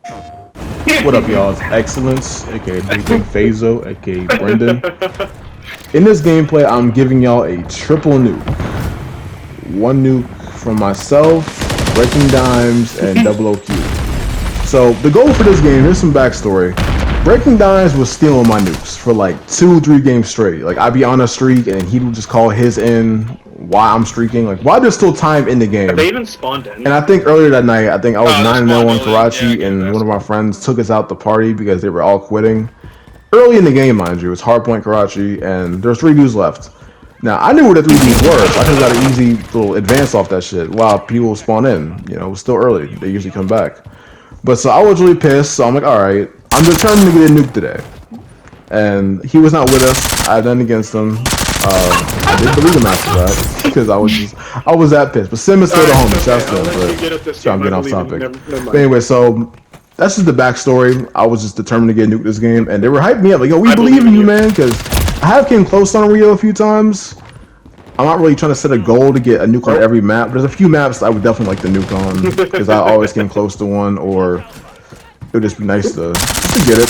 What up, y'all? It's Excellence, aka Big Big Phaso, aka Brendan. In this gameplay, I'm giving y'all a triple nuke. One nuke from myself, Breaking Dimes, and Double OQ. So the goal for this game, here's some backstory. Breaking Dimes was stealing my nukes for like 2-3 games straight. Like I'd be on a streak and he would just call his in while I'm streaking. Like why there's still time in the game. They even spawned in. And I think earlier that night, I think I was 9-0 on Karachi, and one of my friends took us out the party because they were all quitting. Early in the game, mind you, it's Hardpoint Karachi, and there's 3 dudes left. Now, I knew where the 3 dudes were, so I could have got an easy little advance off that shit while people spawn in. You know, it was still early. They usually come back. But so I was really pissed, so I'm like, alright, I'm determined to get a nuke today. And he was not with us. I had nothing against him. I did believe him after that because I was that pissed. But Sim is still the homie. Shouts to him. But I'm getting off topic. But anyway, so that's just the backstory. I was just determined to get a nuke this game, and they were hyping me up like, "Yo, we believe in you, man." Because I have came close on Rio a few times. I'm not really trying to set a goal to get a nuke on every map. But there's a few maps I would definitely like to nuke on because I always came close to one, or it would just be nice to get it.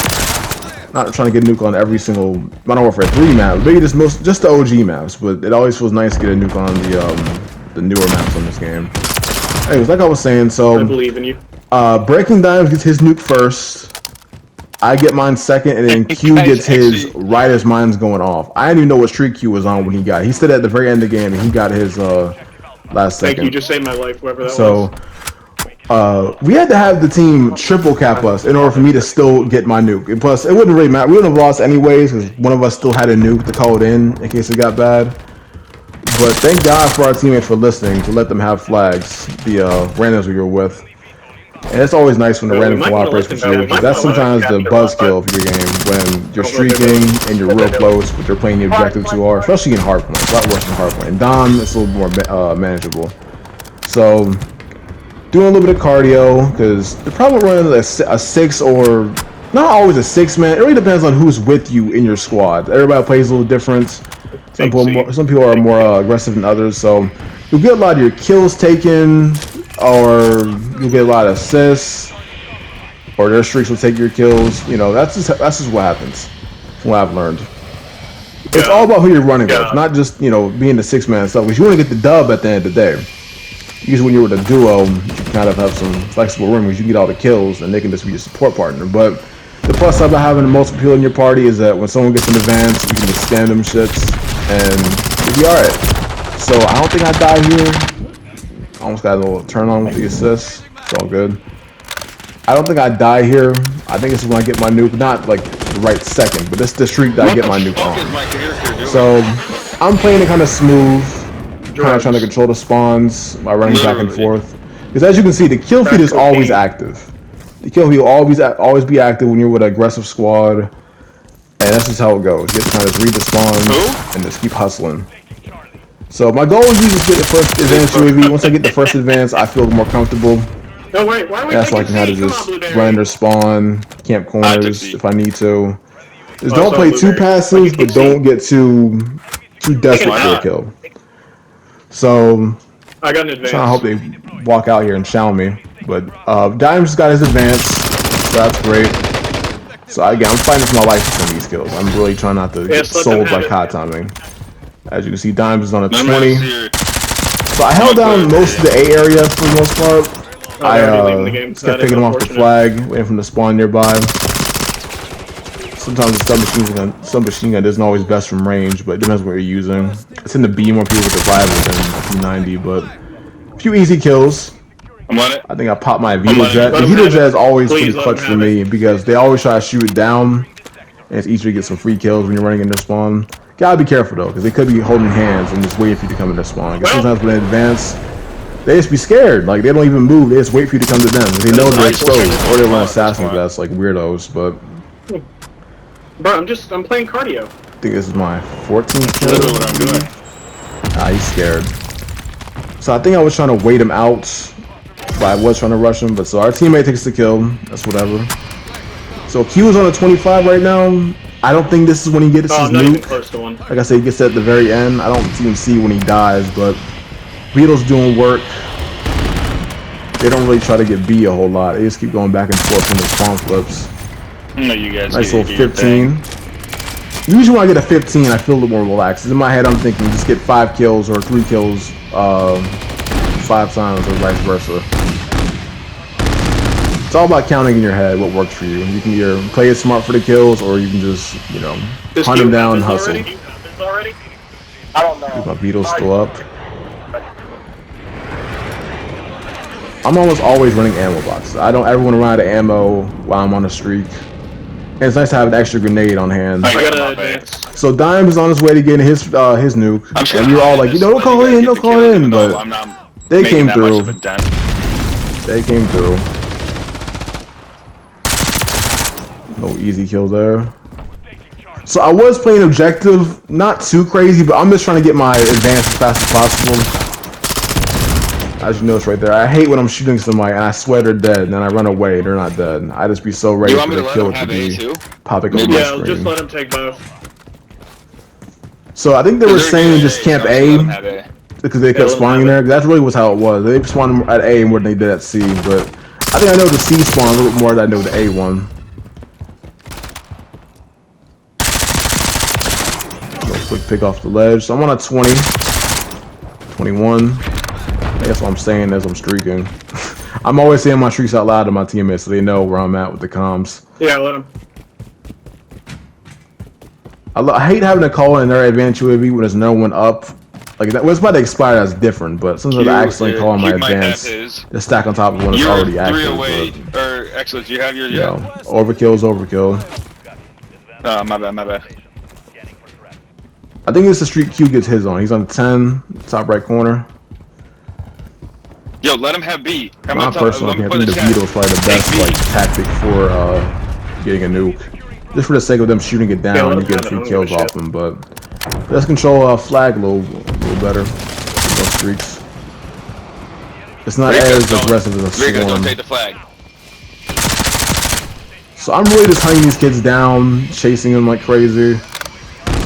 Not trying to get a nuke on every single Modern Warfare 3 map, maybe just the OG maps, but it always feels nice to get a nuke on the newer maps on this game. Anyways, like I was saying, so I believe in you. Breaking Dimes gets his nuke first. I get mine second, and then Q gets his right as mine's going off. I didn't even know what streak Q was on when he got it. He stood at the very end of the game, and he got his last second. Thank you, just saved my life, whoever that was. We had to have the team triple cap us in order for me to still get my nuke. And plus, it wouldn't really matter. We wouldn't have lost anyways because one of us still had a nuke to call it in case it got bad. But thank God for our teammates for listening to let them have flags, the randoms we were with. And it's always nice when the random cooperates with you, because that's sometimes the buzzkill of your game, when you're streaking and you're real close, but they're playing the objective too hard, especially in hardpoint. It's a lot worse than hardpoint. And Dom, it's a little more manageable. So, doing a little bit of cardio, because they're probably running a 6 or not always a 6-man. It really depends on who's with you in your squad. Everybody plays a little different. Some people are more aggressive than others, so you'll get a lot of your kills taken, or you'll get a lot of assists, or their streaks will take your kills. You know, that's just what happens. From what I've learned. It's all about who you're running with, not just, you know, being the 6-man stuff. Because you want to get the dub at the end of the day. Usually when you're with a duo, you can kind of have some flexible room because you can get all the kills and they can just be your support partner. But the plus side about having multiple people in your party is that when someone gets in advance, you can just scan them shits and you'll be alright. So I don't think I die here. I almost got a little turn on with the assist. It's all good. I don't think I die here. I think this is when I get my nuke, not like the right second, but this is the streak that I get my nuke on. So I'm playing it kind of smooth. Kind of trying to control the spawns by running back and forth. Because as you can see, the kill feed is always active. The kill feed will always be active when you're with an aggressive squad. And that's just how it goes. You have to kind of just read the spawns and just keep hustling. So my goal is usually to get the first advance UAV. Once I get the first advance, I feel more comfortable. No, wait, why are we that's why I can kind of just run their spawn, camp corners if I need to. Just don't play too passive, but don't get too desperate for a kill. So, I got an advance. I hope they walk out here and chow me. But Dimes got his advance, so that's great. So again, I'm fighting for my life with some of these kills. I'm really trying not to get sold by hot timing. As you can see, Dimes is on a 20. So I held down most of the A area for the most part. I kept picking them off the flag, waiting for them to spawn nearby. Sometimes the submachine gun isn't always best from range, but it depends what you're using. I tend to be more people with the rival than a 90, but a few easy kills. I think I popped my Vito Jet. The Vito Jet is always pretty clutch for me because they always try to shoot it down, and it's easier to get some free kills when you're running in their spawn. Gotta be careful though, because they could be holding hands and just waiting for you to come in their spawn. Because sometimes when they advance, they just be scared. Like they don't even move. They just wait for you to come to them. They know they're exposed, or they run assassins. That's like weirdos, but. Bro, I'm playing cardio. I think this is my 14th kill. That's what I'm doing. Ah, he's scared. So I think I was trying to wait him out, but I was trying to rush him. But so our teammate takes the kill. That's whatever. So Q is on a 25 right now. I don't think this is when he gets his nuke. Close to one. Like I said, he gets at the very end. I don't even see when he dies, but Beetle's doing work. they don't really try to get B a whole lot. They just keep going back and forth in the spawn flips. No, you guys. Nice little 15. Usually when I get a 15, I feel a little more relaxed. In my head, I'm thinking just get 5 kills or 3 kills 5 times or vice versa. It's all about counting in your head what works for you. You can either play it smart for the kills, or you can just, you know, hunt them down and hustle. I don't know. My Beetle's still up. I'm almost always running ammo boxes. I don't ever want to run out of ammo while I'm on a streak. And it's nice to have an extra grenade on hand. I gotta advance. So Dime is on his way to getting his nuke, and we were all like, you know, don't call in, don't call in, but they came through. They came through. No easy kill there. So I was playing objective, not too crazy, but I'm just trying to get my advance as fast as possible. As you notice right there, I hate when I'm shooting somebody and I swear they're dead, and then I run away, they're not dead. I just be so ready for the kill to be popping up on my Yeah, screen. just let him take both. So I think they were saying just camp A because they kept spawning there. That's really was how it was. They spawned at A more than they did at C, but I think I know the C spawn a little bit more than I know the A one. Quick pick off the ledge. So I'm on a 20, 21. I guess what I'm saying is I'm streaking. I'm always saying my streaks out loud to my teammates so they know where I'm at with the comms. Yeah, let him. I hate having to call in their advance UAV when there's no one up. Like that, well, it's about to expire. That's different. But sometimes I accidentally call in my advance. The stack on top of one is already active. You're 3 away, or excellent. Do you have your? You know, overkill's overkill. My bad. I think it's the streak Q gets his on. He's on 10, top right corner. Yo, let him have B. My personal opinion, I think the Beetle is probably the best like tactic for getting a nuke. Just for the sake of them shooting it down, you get a few kills off them. But let's control flag a little better. Those streaks. It's not as aggressive as a swarm. Don't take the flag. So I'm really just hunting these kids down, chasing them like crazy.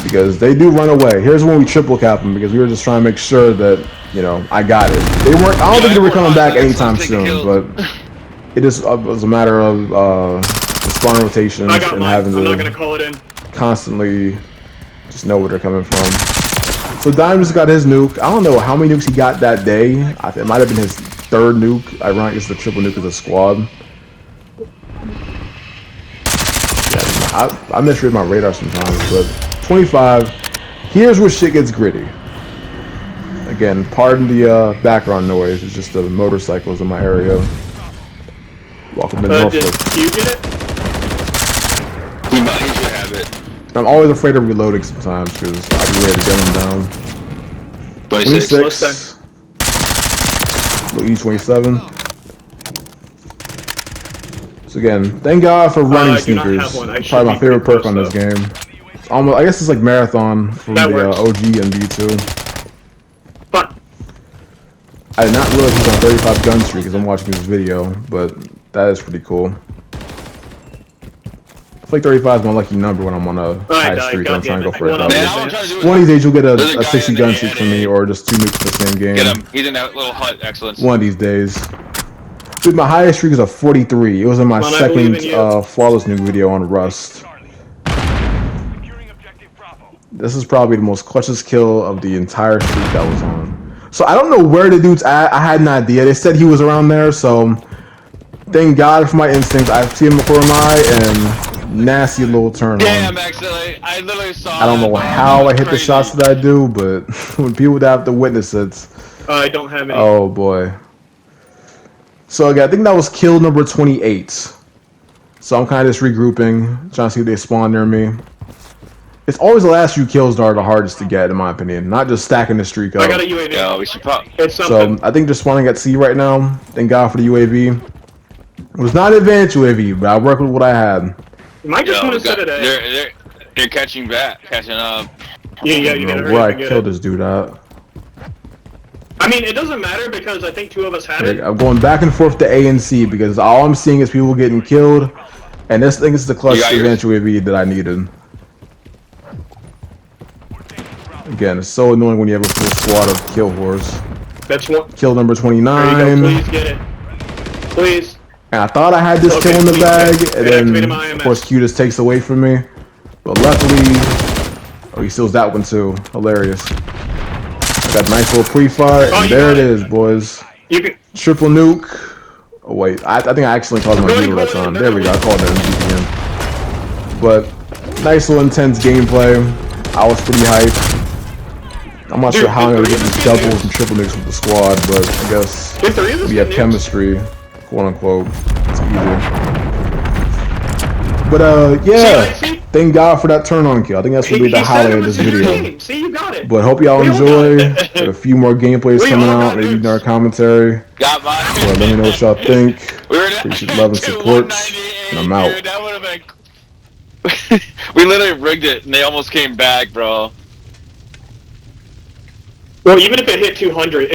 Because they do run away. Here's when we triple cap them because we were just trying to make sure that, you know, I got it. They weren't. I don't think they were coming back anytime soon, but it just was a matter of spawn rotations and having I'm not gonna call it in. Constantly just know where they're coming from. So Dime just got his nuke. I don't know how many nukes he got that day. It might have been his 3rd nuke. Ironic, it's the triple nuke as a squad. Yeah, I misread my radar sometimes, but 25. Here's where shit gets gritty. Again, pardon the background noise. It's just the motorcycles in my area. Welcome to Norfolk. Did you get it? He should have it. I'm always afraid of reloading sometimes because I'll be ready to gun them down. 26. E27. So again, thank God for running sneakers. Probably my favorite perk on this game. Almost, I guess it's like marathon from the OG and V2. Fuck. I did not realize he's on 35 gun streak as I'm watching this video, but that is pretty cool. I feel like 35 is my lucky number when I'm on a high streak and I'm trying to go for a double. One of these days you'll get a 60 gun streak from me or just 2 nukes in the same game. Get him. He's in that little hut. Excellent. One of these days. Dude, my highest streak is a 43. It was in my second flawless nuke video on Rust. This is probably the most clutchest kill of the entire streak that was on. So I don't know where the dude's at. I had an idea. They said he was around there, so thank God for my instincts. I see him before my and nasty little turn. Damn, actually, I literally saw. I don't know how I hit the shots that I do, but when people would have to witness it. I don't have any. Oh boy. So again, I think that was kill number 28. So I'm kind of just regrouping, trying to see if they spawn near me. It's always the last few kills that are the hardest to get, in my opinion. Not just stacking the streak up. I got a UAV. Yeah, we should pop. So I think they're spawning at C right now. Thank God for the UAV. It was not an advanced UAV, but I worked with what I had. You might just want to set it at. They're catching up. Yeah, you gotta hurry where up I killed this dude at. I mean, it doesn't matter because I think 2 of us had it. I'm going back and forth to A and C because all I'm seeing is people getting killed, and this thing is the clutch advanced UAV that I needed. Again, it's so annoying when you have a full squad of kill whores. That's one. Kill number 29. There you go, please get it. Please. And I thought I had this Okay, kill in the please, bag, it and activated then my of IMS. course Q just takes away from me. But luckily, oh, he steals that one too. Hilarious. I got a nice little pre-fire, Oh, and you there got it it. is, boys. You can. Triple nuke. Oh wait, I think I accidentally called my Go ahead hero and that call it in, time. they're There we go. I gonna called it MVP again. But nice little intense gameplay. I was pretty hyped. I'm not Dude, sure how I'm did gonna three get of us these get doubles nukes? and triple nukes with the squad, but I guess Did three of us we get have nukes? chemistry, quote unquote. It's easy. But yeah, See? thank God for that turn on kill. I think that's gonna be the He said highlight it of was this in your video. game. See, you got it. But hope y'all We all got enjoy. it. Got a few more gameplays We coming all out, got maybe in nukes. our commentary. Got mine. But let me know what y'all think. We were down Appreciate love and to support. 198, And I'm out. dude. That would have been. We literally rigged it, and they almost came back, bro. Well, even if it hit 200,